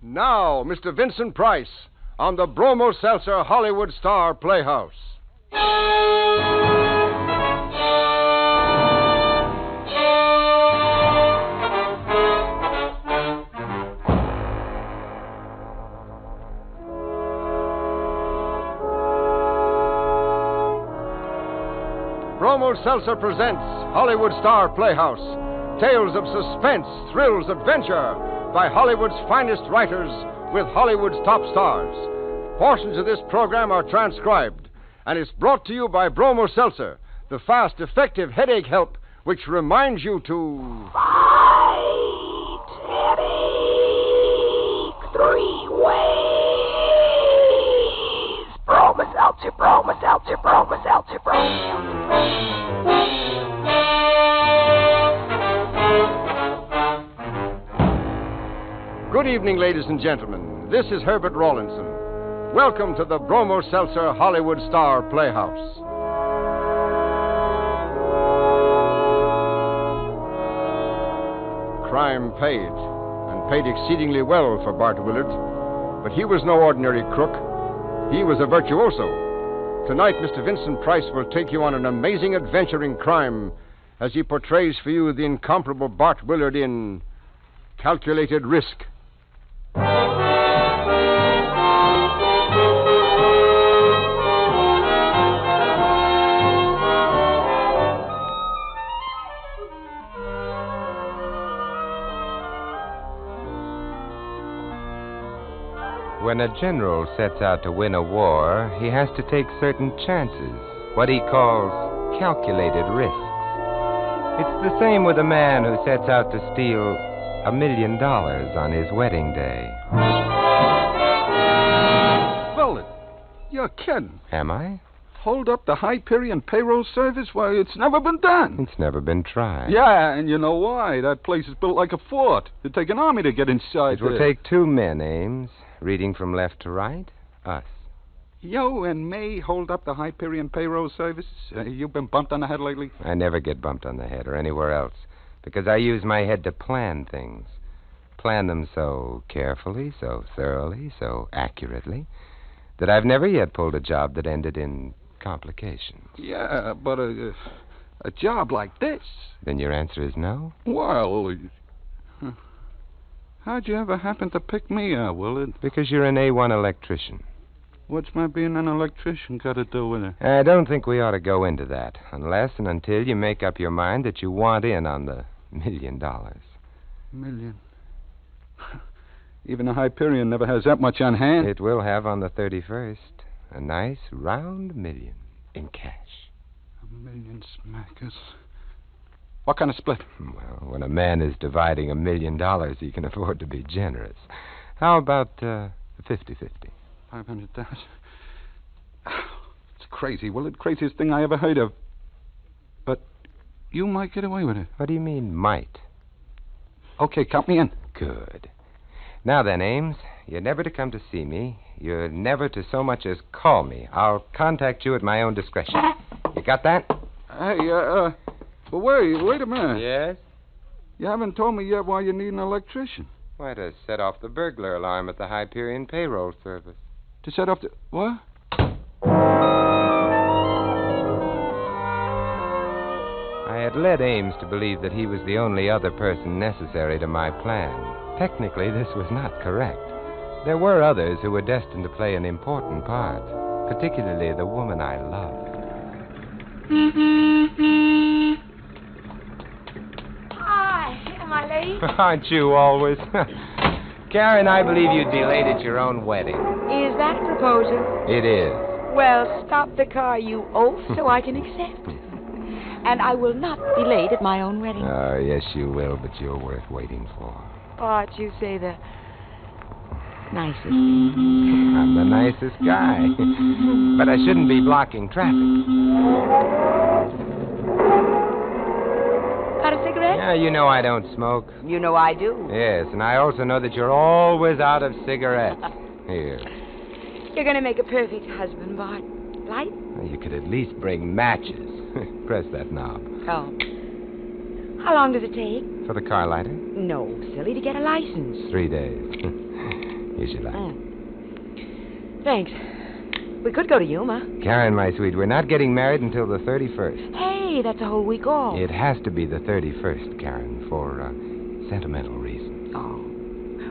Now, Mr. Vincent Price on the Bromo Seltzer Hollywood Star Playhouse. Bromo Seltzer presents Hollywood Star Playhouse. Tales of suspense, thrills, adventure by Hollywood's finest writers with Hollywood's top stars. Portions of this program are transcribed, and it's brought to you by Bromo Seltzer, the fast, effective headache help which reminds you to... Fight headache 3 ways. Bromo Seltzer, Bromo Seltzer, Bromo Seltzer, Bromo Seltzer. Good evening, ladies and gentlemen. This is Herbert Rawlinson. Welcome to the Bromo Seltzer Hollywood Star Playhouse. Crime paid, and paid exceedingly well for Bart Willard. But he was no ordinary crook. He was a virtuoso. Tonight, Mr. Vincent Price will take you on an amazing adventure in crime as he portrays for you the incomparable Bart Willard in Calculated Risk. When a general sets out to win a war, he has to take certain chances, what he calls calculated risks. It's the same with a man who sets out to steal $1 million on his wedding day. Well, you're kidding. Am I? Hold up the Hyperion payroll service? Why, it's never been done. It's never been tried. Yeah, and you know why. That place is built like a fort. It'd take an army to get inside It will there. take 2 men, Ames. Reading from left to right, us. You and me hold up the Hyperion payroll service? You've been bumped on the head lately? I never get bumped on the head or anywhere else because I use my head to plan things. Plan them so carefully, so thoroughly, so accurately that I've never yet pulled a job that ended in complications. Yeah, but a job like this? Then your answer is no? Well, how'd you ever happen to pick me out, Willard? Because you're an A1 electrician. What's my being an electrician got to do with it? I don't think we ought to go into that unless and until you make up your mind that you want in on the $1 million. Million? Even the Hyperion never has that much on hand. It will have on the 31st. A nice round $1 million in cash. $1 million smackers. What kind of split? Well, when a man is dividing $1 million, he can afford to be generous. How about 50-50? 500,000. It's crazy, Willard. Craziest thing I ever heard of. But you might get away with it. What do you mean, might? Okay, count me in. Good. Now then, Ames, you're never to come to see me. You're never to so much as call me. I'll contact you at my own discretion. You got that? Hey, well, wait a minute. Yes? You haven't told me yet why you need an electrician. Why, to set off the burglar alarm at the Hyperion payroll service. To set off the... What? I had led Ames to believe that he was the only other person necessary to my plan. Technically, this was not correct. There were others who were destined to play an important part, particularly the woman I loved. Hi, am I late? Aren't you always? Karen, I believe you delayed at your own wedding. Is that a proposal? It is. Well, stop the car, you oaf, so I can accept. And I will not be late at my own wedding. Oh, yes, you will, but you're worth waiting for. Bart, you say the nicest thing. I'm the nicest guy. But I shouldn't be blocking traffic. Got a cigarette? Yeah, you know I don't smoke. You know I do. Yes, and I also know that you're always out of cigarettes. Here. You're going to make a perfect husband, Bart. Light? Well, you could at least bring matches. Press that knob. Oh. How long does it take? For the car lighter? No, silly, to get a license. 3 days. Here's your light. Thanks. We could go to Yuma. Karen, my sweet, we're not getting married until the 31st. Hey, that's a whole week off. It has to be the 31st, Karen, for sentimental reasons. Oh.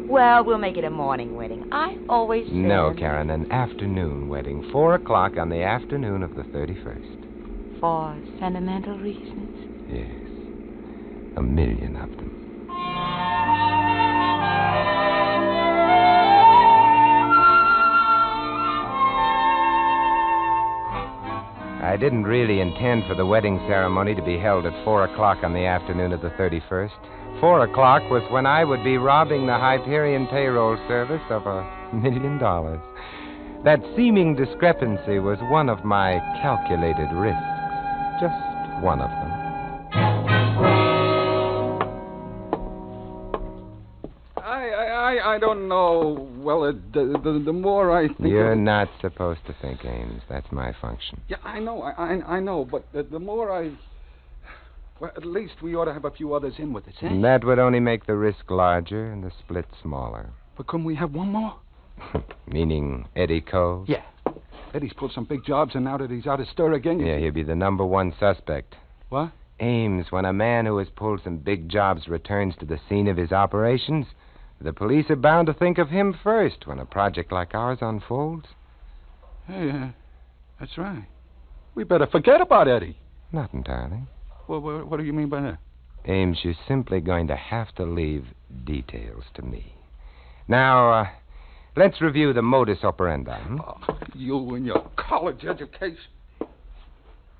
Well, we'll make it a morning wedding. I always said... No, Karen, an afternoon wedding. 4 o'clock on the afternoon of the 31st. For sentimental reasons? Yes. 1,000,000 of them. I didn't really intend for the wedding ceremony to be held at 4 o'clock on the afternoon of the 31st. 4 o'clock was when I would be robbing the Hyperion payroll service of $1 million. That seeming discrepancy was one of my calculated risks. Just one of them. I don't know. Well, the more I think... You're not supposed to think, Ames. That's my function. Yeah, I know. I know. But the more I... Well, at least we ought to have a few others in with us, eh? And that would only make the risk larger and the split smaller. But couldn't we have one more? Meaning Eddie Cole? Yeah. Eddie's pulled some big jobs, and now that he's out of stir again... Yeah, he'll be the number one suspect. What? Ames, when a man who has pulled some big jobs returns to the scene of his operations, the police are bound to think of him first when a project like ours unfolds. Hey, that's right. We better forget about Eddie. Not entirely. Well, what do you mean by that? Ames, you're simply going to have to leave details to me. Now, let's review the modus operandi. Oh, you and your college education.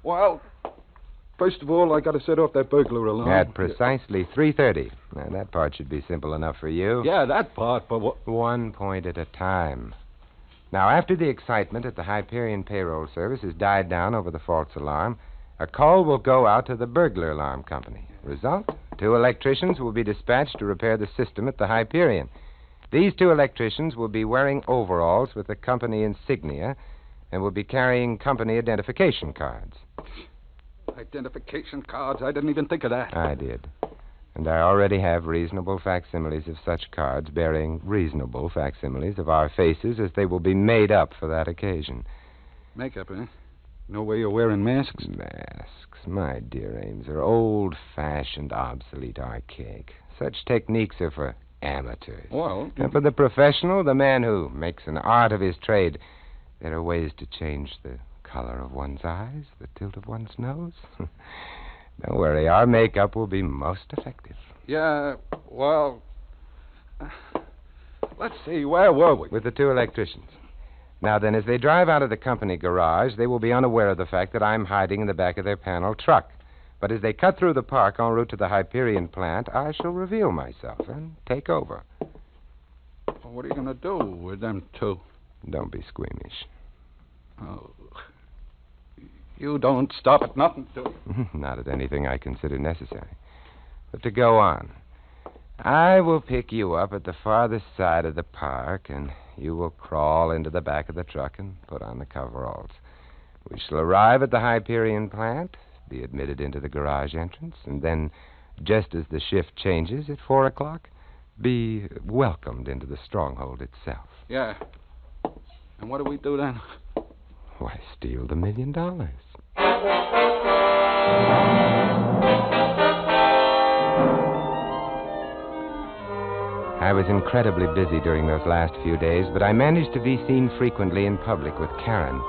Well, first of all, I got to set off that burglar alarm. At precisely 3:30. Now, that part should be simple enough for you. Yeah, that part, but what... 1 point at a time. Now, after the excitement at the Hyperion payroll service has died down over the false alarm, a call will go out to the burglar alarm company. Result? 2 electricians will be dispatched to repair the system at the Hyperion. These 2 electricians will be wearing overalls with the company insignia and will be carrying company identification cards. Identification cards? I didn't even think of that. I did. And I already have reasonable facsimiles of such cards bearing reasonable facsimiles of our faces as they will be made up for that occasion. Makeup, eh? No way you're wearing masks? Masks, my dear Ames, are old-fashioned, obsolete, archaic. Such techniques are for amateurs. Well... And for the professional, the man who makes an art of his trade, there are ways to change the color of one's eyes, the tilt of one's nose. Don't worry, our makeup will be most effective. Yeah, well... let's see, where were we? With the 2 electricians. Now then, as they drive out of the company garage, they will be unaware of the fact that I'm hiding in the back of their panel truck. But as they cut through the park en route to the Hyperion plant, I shall reveal myself and take over. Well, what are you going to do with them 2? Don't be squeamish. Oh... You don't stop at nothing, do you? Not at anything I consider necessary. But to go on, I will pick you up at the farthest side of the park, and you will crawl into the back of the truck and put on the coveralls. We shall arrive at the Hyperion plant, be admitted into the garage entrance, and then, just as the shift changes at 4 o'clock, be welcomed into the stronghold itself. Yeah. And what do we do then? Why, steal the $1 million. I was incredibly busy during those last few days, but I managed to be seen frequently in public with Karen,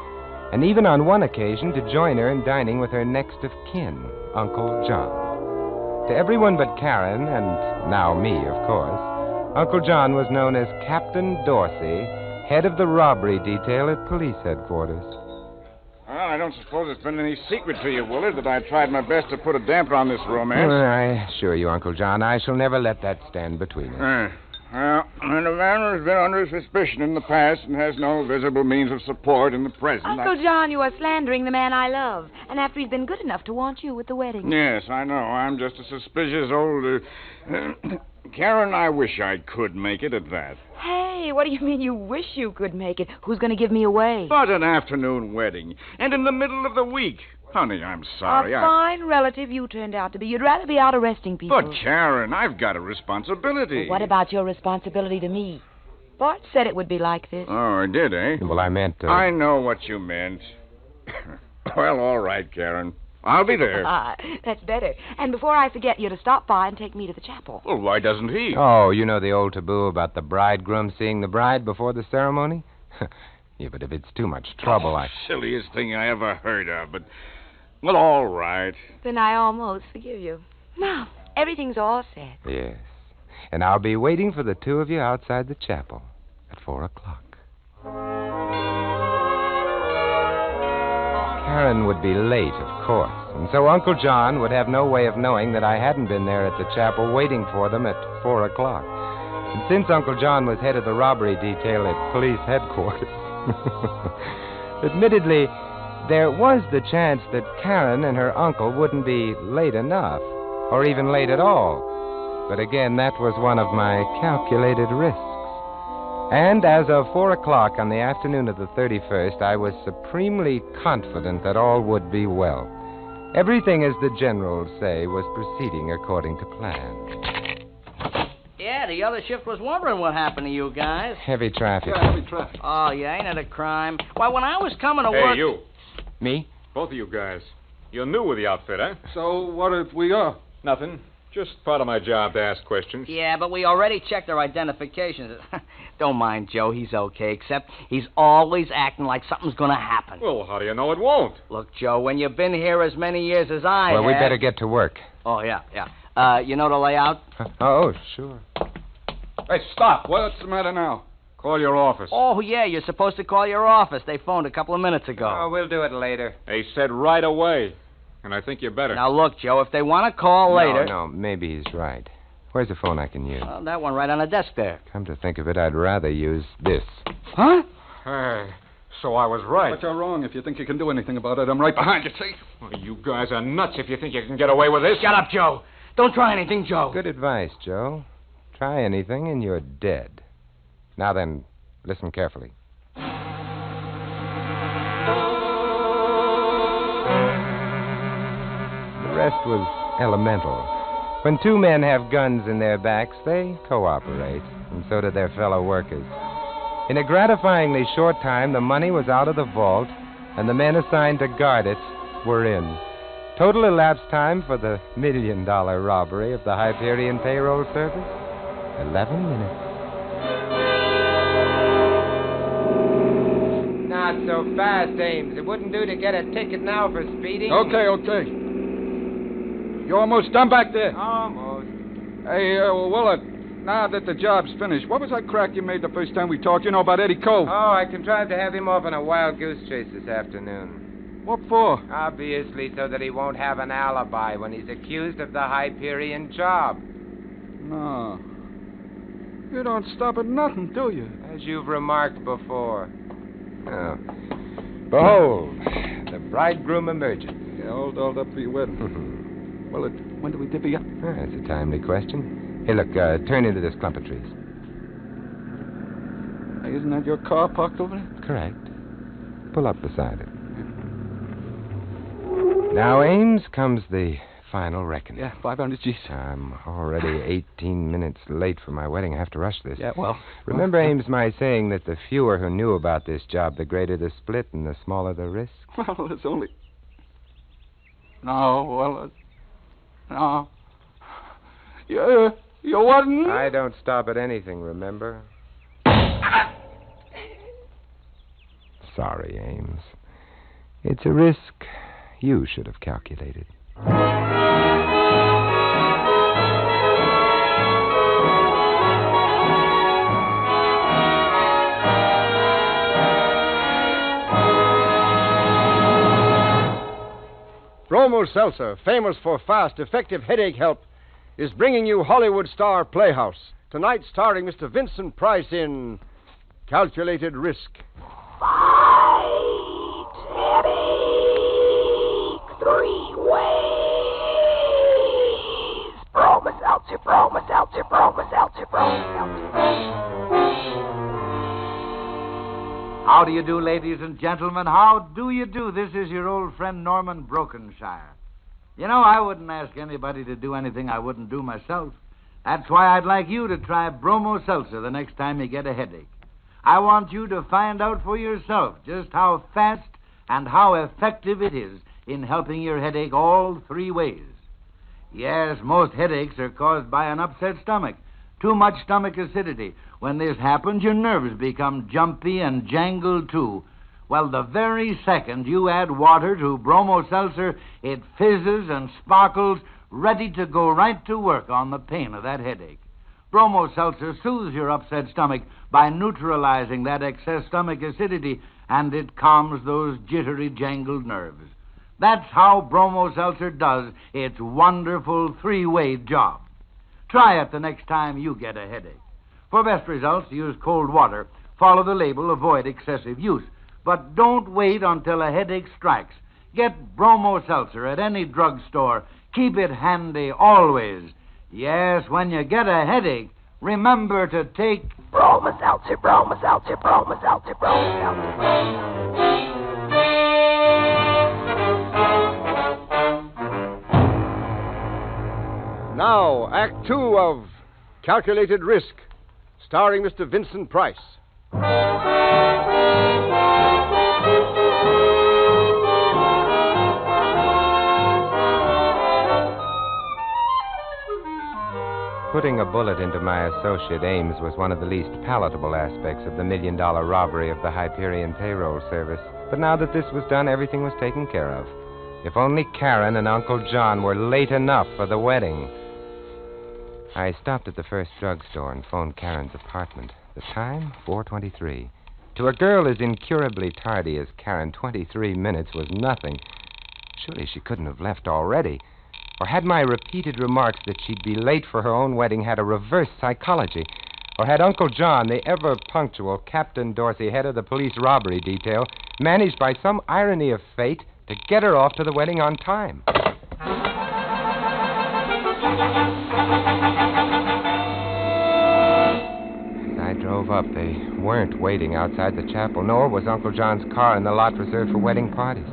and even on one occasion to join her in dining with her next of kin, Uncle John. To everyone but Karen, and now me, of course, Uncle John was known as Captain Dorsey, head of the robbery detail at police headquarters. Well, I don't suppose it's been any secret to you, Willard, that I tried my best to put a damper on this romance. I assure you, Uncle John, I shall never let that stand between us. Well, and a man who's been under suspicion in the past and has no visible means of support in the present... Uncle John, you are slandering the man I love. And after he's been good enough to want you with the wedding. Yes, I know. I'm just a suspicious old... Karen, I wish I could make it at that. Hey, what do you mean you wish you could make it? Who's going to give me away? But an afternoon wedding, and in the middle of the week. Honey, I'm sorry. A fine relative you turned out to be. You'd rather be out arresting people. But, Karen, I've got a responsibility. Well, what about your responsibility to me? Bart said it would be like this. Oh, I did, eh? Well, I meant... I know what you meant. Well, all right, Karen. I'll be there. That's better. And before I forget, you're to stop by and take me to the chapel. Well, why doesn't he? Oh, you know the old taboo about the bridegroom seeing the bride before the ceremony? Yeah, but if it's too much trouble, Silliest thing I ever heard of, but... Well, all right. Then I almost forgive you. Now, everything's all set. Yes. And I'll be waiting for the two of you outside the chapel at 4 o'clock. Karen would be late, of course, and so Uncle John would have no way of knowing that I hadn't been there at the chapel waiting for them at 4 o'clock. And since Uncle John was head of the robbery detail at police headquarters, admittedly, there was the chance that Karen and her uncle wouldn't be late enough, or even late at all. But again, that was one of my calculated risks. And as of 4 o'clock on the afternoon of the 31st, I was supremely confident that all would be well. Everything, as the generals say, was proceeding according to plan. Yeah, the other shift was wondering what happened to you guys. Heavy traffic. Yeah, heavy traffic. Oh, yeah, ain't it a crime? Why, when I was coming to work... Hey, you. Me? Both of you guys. You're new with the outfit, eh? So what if we are? Nothing. Just part of my job to ask questions. Yeah, but we already checked their identifications. Don't mind Joe, he's okay, except he's always acting like something's going to happen. Well, how do you know it won't? Look, Joe, when you've been here as many years as I Well, have... we better get to work. Oh, yeah. You know the layout? Oh, sure. Hey, stop. What's the matter now? Call your office. Oh, yeah, you're supposed to call your office. They phoned a couple of minutes ago. Oh, we'll do it later. They said right away. And I think you better. Now, look, Joe, if they want to call later... No, maybe he's right. Where's the phone I can use? Well, that one right on the desk there. Come to think of it, I'd rather use this. Huh? Hey, so I was right. But you're wrong if you think you can do anything about it. I'm right behind you, see? Well, you guys are nuts if you think you can get away with this. Shut up, Joe. Don't try anything, Joe. Good advice, Joe. Try anything and you're dead. Now then, listen carefully. The rest was elemental. When two men have guns in their backs, they cooperate, and so do their fellow workers. In a gratifyingly short time, the money was out of the vault, and the men assigned to guard it were in. Total elapsed time for the $1 million robbery of the Hyperion Payroll Service? 11 minutes. Not so fast, Ames. It wouldn't do to get a ticket now for speeding. Okay. You're almost done back there. Almost. Hey, Willard, now that the job's finished, what was that crack you made the first time we talked? You know about Eddie Cove? Oh, I contrived to have him off on a wild goose chase this afternoon. What for? Obviously so that he won't have an alibi when he's accused of the Hyperion job. No. You don't stop at nothing, do you? As you've remarked before. Oh. Behold, the bridegroom emerges. Yeah, all dolled up for your wedding. Well, when do we divvy up? That's a timely question. Hey, look, turn into this clump of trees. Hey, isn't that your car parked over there? Correct. Pull up beside it. Now, Ames, comes the final reckoning. Yeah, 500 G's. I'm already 18 minutes late for my wedding. I have to rush this. Yeah, well... Remember, Ames, my saying that the fewer who knew about this job, the greater the split and the smaller the risk? Well, it's only... No. You wasn't? I don't stop at anything, remember? Sorry, Ames. It's a risk you should have calculated. Bromo Seltzer, famous for fast, effective headache help, is bringing you Hollywood Star Playhouse. Tonight starring Mr. Vincent Price in Calculated Risk. Fight, headache, 3 ways. Bromo Seltzer, Bromo Seltzer, Bromo Seltzer, Bromo Seltzer. How do you do, ladies and gentlemen? How do you do? This is your old friend Norman Brokenshire. You know, I wouldn't ask anybody to do anything I wouldn't do myself. That's why I'd like you to try Bromo Seltzer the next time you get a headache. I want you to find out for yourself just how fast and how effective it is in helping your headache all 3 ways. Yes, most headaches are caused by an upset stomach, too much stomach acidity. When this happens, your nerves become jumpy and jangled too. Well, the very second you add water to Bromo Seltzer, it fizzes and sparkles, ready to go right to work on the pain of that headache. Bromo Seltzer soothes your upset stomach by neutralizing that excess stomach acidity, and it calms those jittery, jangled nerves. That's how Bromo Seltzer does its wonderful 3-way job. Try it the next time you get a headache. For best results, use cold water. Follow the label, avoid excessive use. But don't wait until a headache strikes. Get Bromo Seltzer at any drugstore. Keep it handy always. Yes, when you get a headache, remember to take Bromo Seltzer, Bromo Seltzer, Bromo Seltzer, Bromo Seltzer. Now, Act 2 of Calculated Risk, starring Mr. Vincent Price. Putting a bullet into my associate Ames was one of the least palatable aspects of the $1 million robbery of the Hyperion payroll service. But now that this was done, everything was taken care of. If only Karen and Uncle John were late enough for the wedding. I stopped at the first drugstore and phoned Karen's apartment. The time, 4:23. To a girl as incurably tardy as Karen, 23 minutes was nothing. Surely she couldn't have left already. Or had my repeated remarks that she'd be late for her own wedding had a reverse psychology? Or had Uncle John, the ever-punctual Captain Dorsey, head of the police robbery detail, managed by some irony of fate to get her off to the wedding on time? As I drove up, they weren't waiting outside the chapel, nor was Uncle John's car in the lot reserved for wedding parties.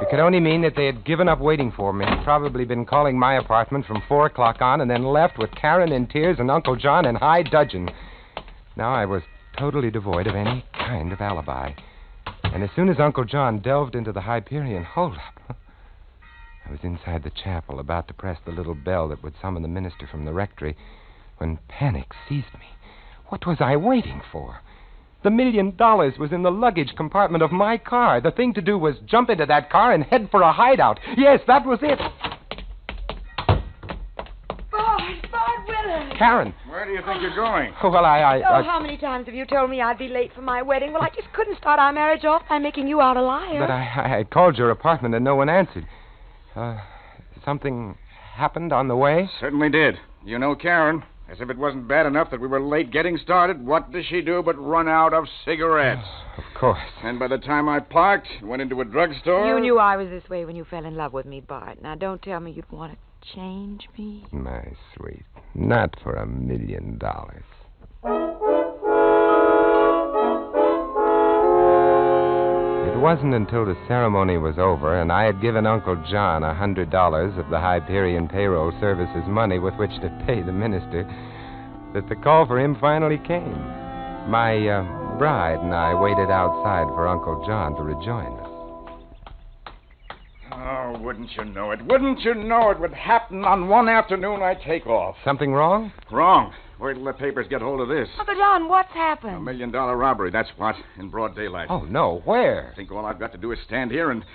It could only mean that they had given up waiting for me, probably been calling my apartment from 4 o'clock on, and then left with Karen in tears and Uncle John in high dudgeon. Now I was totally devoid of any kind of alibi. And as soon as Uncle John delved into the Hyperion holdup, I was inside the chapel, about to press the little bell that would summon the minister from the rectory, when panic seized me. What was I waiting for? The $1 million was in the luggage compartment of my car. The thing to do was jump into that car and head for a hideout. Yes, that was it. Bart Willard. Karen. Where do you think you're going? Oh, well, How many times have you told me I'd be late for my wedding? Well, I just couldn't start our marriage off by making you out a liar. But I called your apartment and no one answered. Something happened on the way? Certainly did. You know Karen. As if it wasn't bad enough that we were late getting started, what does she do but run out of cigarettes? Of course. And by the time I parked, went into a drugstore... You knew I was this way when you fell in love with me, Bart. Now, don't tell me you'd want to change me. My sweet. Not for $1 million. It wasn't until the ceremony was over and I had given Uncle John $100 of the Hyperion payroll service's money with which to pay the minister that the call for him finally came. My bride and I waited outside for Uncle John to rejoin us. Oh, wouldn't you know it? Wouldn't you know it would happen on one afternoon I take off? Something wrong? Wrong. Wait till the papers get hold of this. Uncle John, what's $1 happened? million robbery, that's what, in broad daylight. Oh, no. Where? I think all I've got to do is stand here and...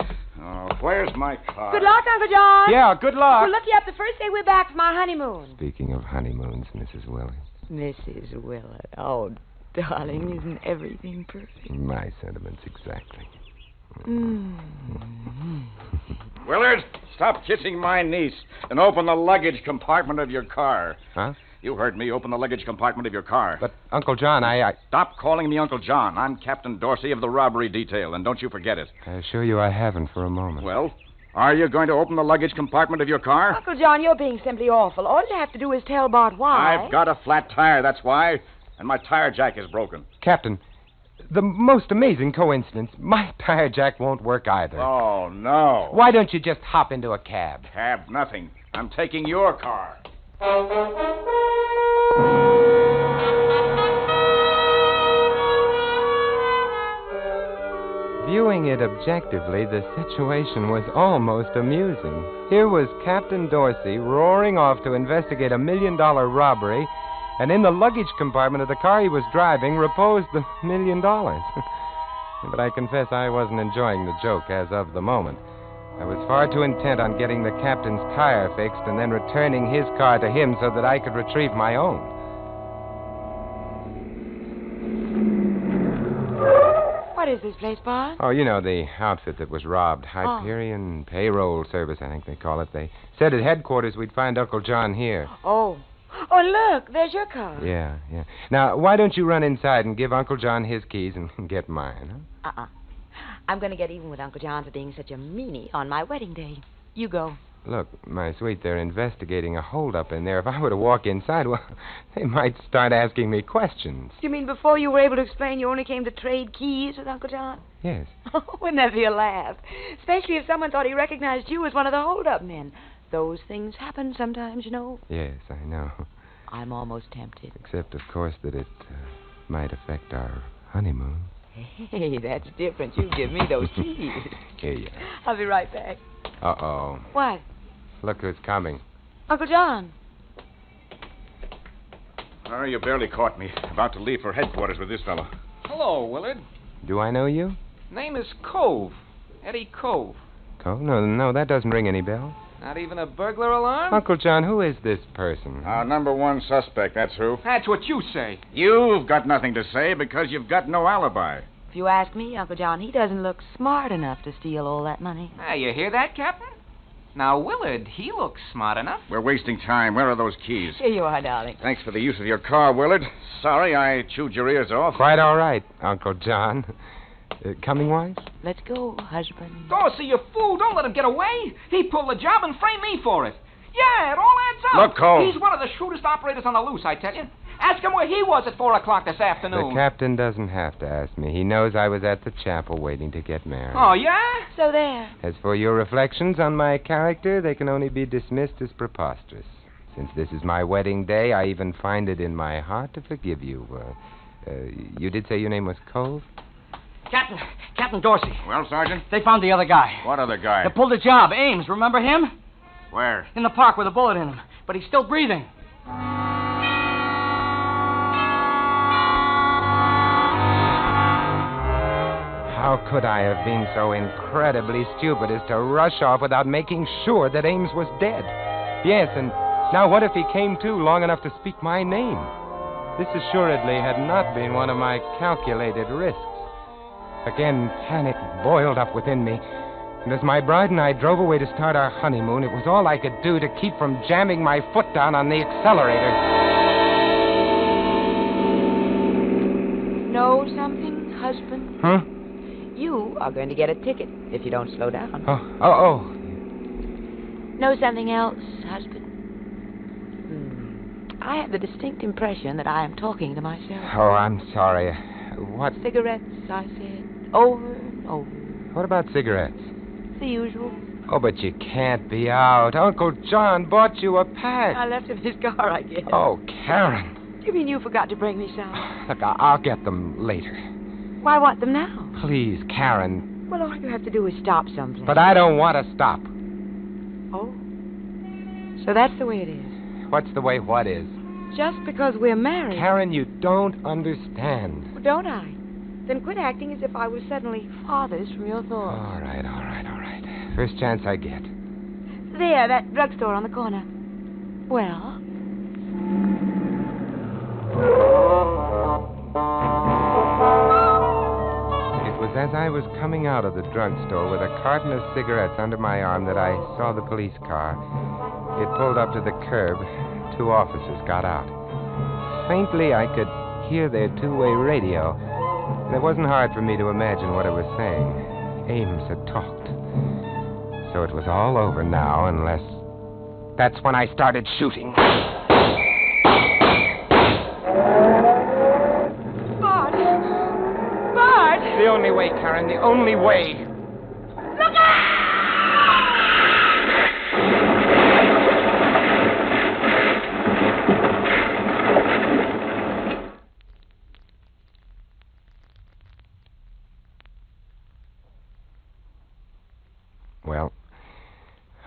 Oh, where's my car? Good luck, Uncle John. Yeah, good luck. We'll look you up the first day we're back from our honeymoon. Speaking of honeymoons, Mrs. Willard. Mrs. Willard. Oh, darling, isn't everything perfect? My sentiments exactly. Willard, stop kissing my niece and open the luggage compartment of your car. Huh? You heard me. Open the luggage compartment of your car. But, Uncle John, I... Stop calling me Uncle John. I'm Captain Dorsey of the robbery detail, and don't you forget it. I assure you I haven't for a moment. Well, are you going to open the luggage compartment of your car? Uncle John, you're being simply awful. All you have to do is tell Bart why. I've got a flat tire, that's why. And my tire jack is broken. Captain, the most amazing coincidence. My tire jack won't work either. Oh, no. Why don't you just hop into a cab? Cab, nothing. I'm taking your car. Viewing it objectively, the situation was almost amusing. Here was Captain Dorsey roaring off to investigate $1 million robbery, and in the luggage compartment of the car he was driving reposed the $1 million. But I confess I wasn't enjoying the joke as of the moment. I was far too intent on getting the captain's tire fixed and then returning his car to him so that I could retrieve my own. What is this place, Bob? Oh, you know, the outfit that was robbed. Hyperion Payroll Service, I think they call it. They said at headquarters we'd find Uncle John here. Oh, look, there's your car. Yeah. Now, why don't you run inside and give Uncle John his keys and get mine, huh? I'm going to get even with Uncle John for being such a meanie on my wedding day. You go. Look, my sweet, they're investigating a holdup in there. If I were to walk inside, well, they might start asking me questions. You mean before you were able to explain you only came to trade keys with Uncle John? Yes. Wouldn't that be a laugh? Especially if someone thought he recognized you as one of the holdup men. Those things happen sometimes, you know. Yes, I know. I'm almost tempted. Except, of course, that it might affect our honeymoon. Hey, that's different. You give me those keys. Here you are. I'll be right back. Uh-oh. What? Look who's coming. Uncle John. Oh, you barely caught me. About to leave for headquarters with this fellow. Hello, Willard. Do I know you? Name is Cove. Eddie Cove. Oh, no, that doesn't ring any bell. Not even a burglar alarm? Uncle John, who is this person? Our number one suspect, that's who. That's what you say. You've got nothing to say because you've got no alibi. If you ask me, Uncle John, he doesn't look smart enough to steal all that money. You hear that, Captain? Now, Willard, he looks smart enough. We're wasting time. Where are those keys? Here you are, darling. Thanks for the use of your car, Willard. Sorry I chewed your ears off. Quite all right, Uncle John. Coming, wife? Let's go, husband. Dorsey, you fool. Don't let him get away. He pulled the job and framed me for it. Yeah, it all adds up. Look, Cole. He's one of the shrewdest operators on the loose, I tell you. Ask him where he was at 4 o'clock this afternoon. The captain doesn't have to ask me. He knows I was at the chapel waiting to get married. Oh, yeah? So there. As for your reflections on my character, they can only be dismissed as preposterous. Since this is my wedding day, I even find it in my heart to forgive you. You did say your name was Cove? Captain Dorsey. Well, Sergeant? They found the other guy. What other guy? That pulled the job. Ames, remember him? Where? In the park with a bullet in him. But he's still breathing. How could I have been so incredibly stupid as to rush off without making sure that Ames was dead? Yes, and now what if he came to long enough to speak my name? This assuredly had not been one of my calculated risks. Again, panic boiled up within me, and as my bride and I drove away to start our honeymoon, it was all I could do to keep from jamming my foot down on the accelerator. Know something, husband? Huh? You are going to get a ticket if you don't slow down. Oh. Know something else, husband? I have the distinct impression that I am talking to myself. Oh, I'm sorry. What? Cigarettes, I said, over and over. What about cigarettes? The usual. Oh, but you can't be out. Uncle John bought you a pack. I left him in his car, I guess. Oh, Karen. You mean you forgot to bring me some? Look, I'll get them later. Why want them now? Please, Karen. Well, all you have to do is stop someplace. But I don't want to stop. Oh. So that's the way it is. What's the way what is? Just because we're married. Karen, you don't understand. Well, don't I? Then quit acting as if I was suddenly farthest from your thoughts. All right. First chance I get. There, that drugstore on the corner. Well? It was as I was coming out of the drugstore with a carton of cigarettes under my arm that I saw the police car. It pulled up to the curb. 2 officers got out. Faintly, I could hear their two-way radio. It wasn't hard for me to imagine what it was saying. Ames had talked. So it was all over now, unless... That's when I started shooting. Bart! The only way, Karen, the only way. Look out! Well,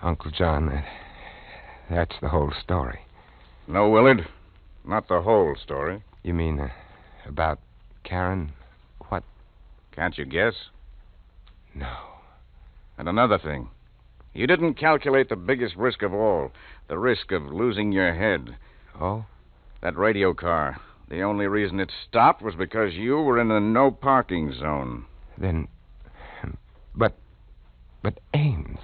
Uncle John, that's the whole story. No, Willard, not the whole story. You mean about Karen? What? Can't you guess? No. And another thing. You didn't calculate the biggest risk of all, the risk of losing your head. Oh? That radio car. The only reason it stopped was because you were in a no-parking zone. Then... But Ames...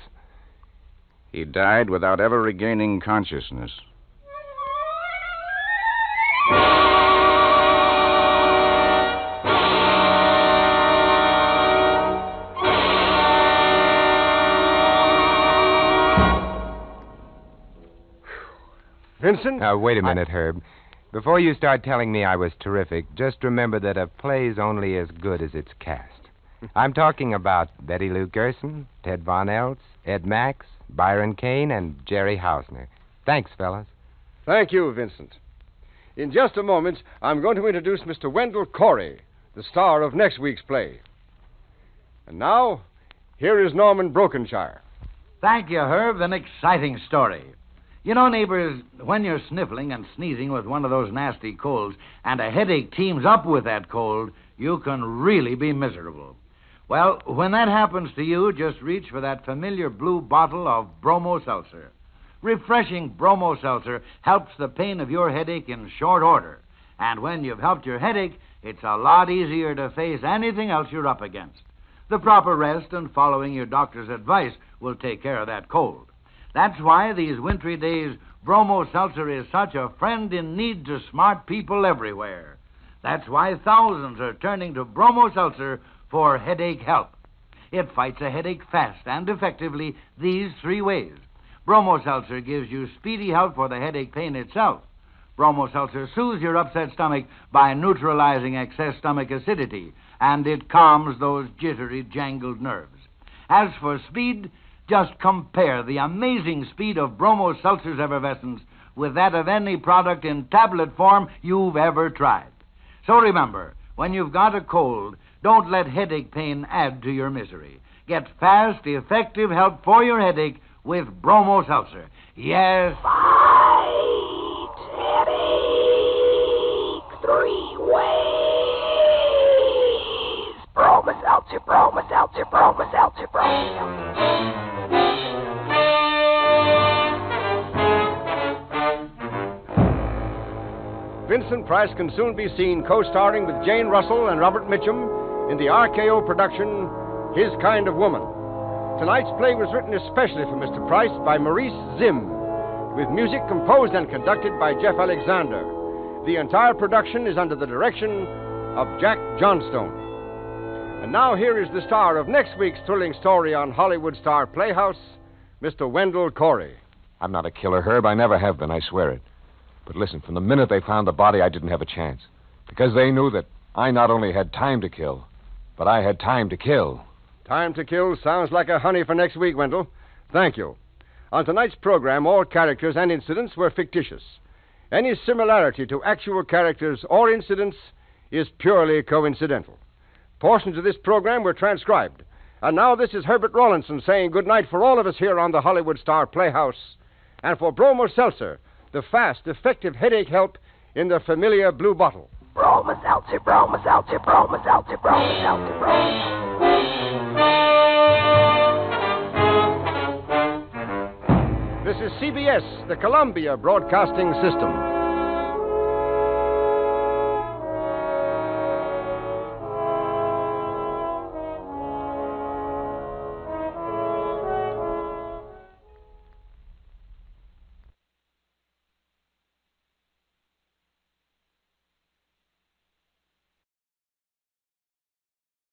He died without ever regaining consciousness. Vincent? Now, wait a minute, Herb. Before you start telling me I was terrific, just remember that a play's only as good as its cast. I'm talking about Betty Lou Gerson, Ted Von Eltz, Ed Max, Byron Kane, and Jerry Hausner. Thanks, fellas. Thank you, Vincent. In just a moment, I'm going to introduce Mr. Wendell Corey, the star of next week's play. And now, here is Norman Brokenshire. Thank you, Herb. An exciting story. You know, neighbors, when you're sniffling and sneezing with one of those nasty colds and a headache teams up with that cold, you can really be miserable. Well, when that happens to you, just reach for that familiar blue bottle of Bromo Seltzer. Refreshing Bromo Seltzer helps the pain of your headache in short order. And when you've helped your headache, it's a lot easier to face anything else you're up against. The proper rest and following your doctor's advice will take care of that cold. That's why these wintry days, Bromo Seltzer is such a friend in need to smart people everywhere. That's why thousands are turning to Bromo Seltzer for headache help. It fights a headache fast and effectively these 3 ways. Bromo Seltzer gives you speedy help for the headache pain itself. Bromo Seltzer soothes your upset stomach by neutralizing excess stomach acidity, and it calms those jittery, jangled nerves. As for speed, just compare the amazing speed of Bromo Seltzer's effervescence with that of any product in tablet form you've ever tried. So remember, when you've got a cold, don't let headache pain add to your misery. Get fast, effective help for your headache with Bromo Seltzer. Yes. Fight headache 3 ways. Bromo Seltzer, Bromo Seltzer, Bromo Seltzer, Bromo Seltzer. Vincent Price can soon be seen co-starring with Jane Russell and Robert Mitchum in the RKO production, His Kind of Woman. Tonight's play was written especially for Mr. Price by Maurice Zimm, with music composed and conducted by Jeff Alexander. The entire production is under the direction of Jack Johnstone. And now here is the star of next week's thrilling story on Hollywood Star Playhouse, Mr. Wendell Corey. I'm not a killer, Herb. I never have been, I swear it. But listen, from the minute they found the body, I didn't have a chance. Because they knew that I not only had time to kill, but I had time to kill. Time to kill sounds like a honey for next week, Wendell. Thank you. On tonight's program, all characters and incidents were fictitious. Any similarity to actual characters or incidents is purely coincidental. Portions of this program were transcribed. And now this is Herbert Rawlinson saying good night for all of us here on the Hollywood Star Playhouse. And for Bromo Seltzer, the fast, effective headache help in the familiar blue bottle. Bromo Seltzer, Bromo Seltzer, Bromo Seltzer, Bromo Seltzer, Bromo Seltzer. This is CBS, the Columbia Broadcasting System.